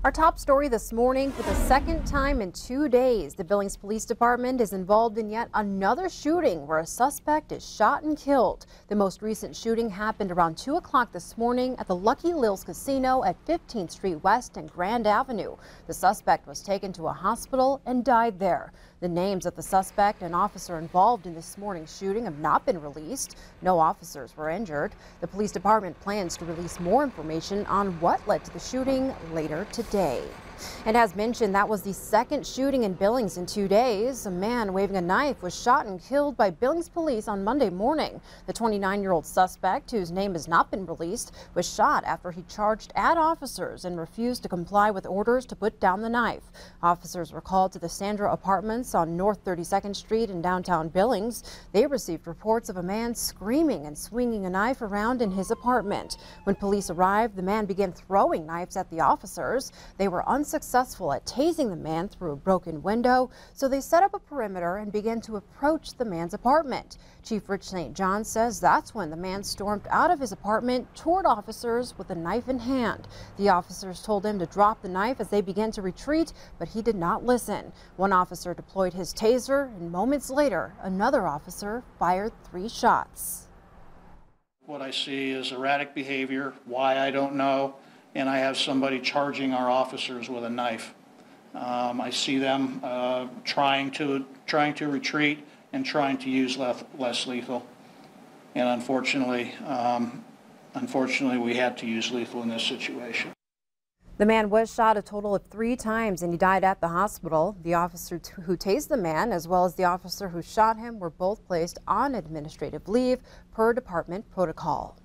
Our top story this morning: for the second time in 2 days, the Billings Police Department is involved in yet another shooting where a suspect is shot and killed. The most recent shooting happened around 2 o'clock this morning at the Lucky Lil's Casino at 15th Street West and Grand Avenue. The suspect was taken to a hospital and died there. The names of the suspect and officer involved in this morning's shooting have not been released. No officers were injured. The police department plans to release more information on what led to the shooting later today. And as mentioned, that was the second shooting in Billings in 2 days. A man waving a knife was shot and killed by Billings police on Monday morning. The 29-year-old suspect, whose name has not been released, was shot after he charged at officers and refused to comply with orders to put down the knife. Officers were called to the Sandra Apartments on North 32nd Street in downtown Billings. They received reports of a man screaming and swinging a knife around in his apartment. When police arrived, the man began throwing knives at the officers. They were unsuccessful at tasing the man through a broken window, so they set up a perimeter and began to approach the man's apartment. Chief Rich St. John says that's when the man stormed out of his apartment toward officers with a knife in hand. The officers told him to drop the knife as they began to retreat, but he did not listen. One officer deployed his taser, and moments later, another officer fired 3 shots. What I see is erratic behavior, why I don't know, and I have somebody charging our officers with a knife. I see them trying to retreat and trying to use less lethal. And unfortunately, we had to use lethal in this situation. The man was shot a total of 3 times and he died at the hospital. The officer who tased the man, as well as the officer who shot him, were both placed on administrative leave per department protocol.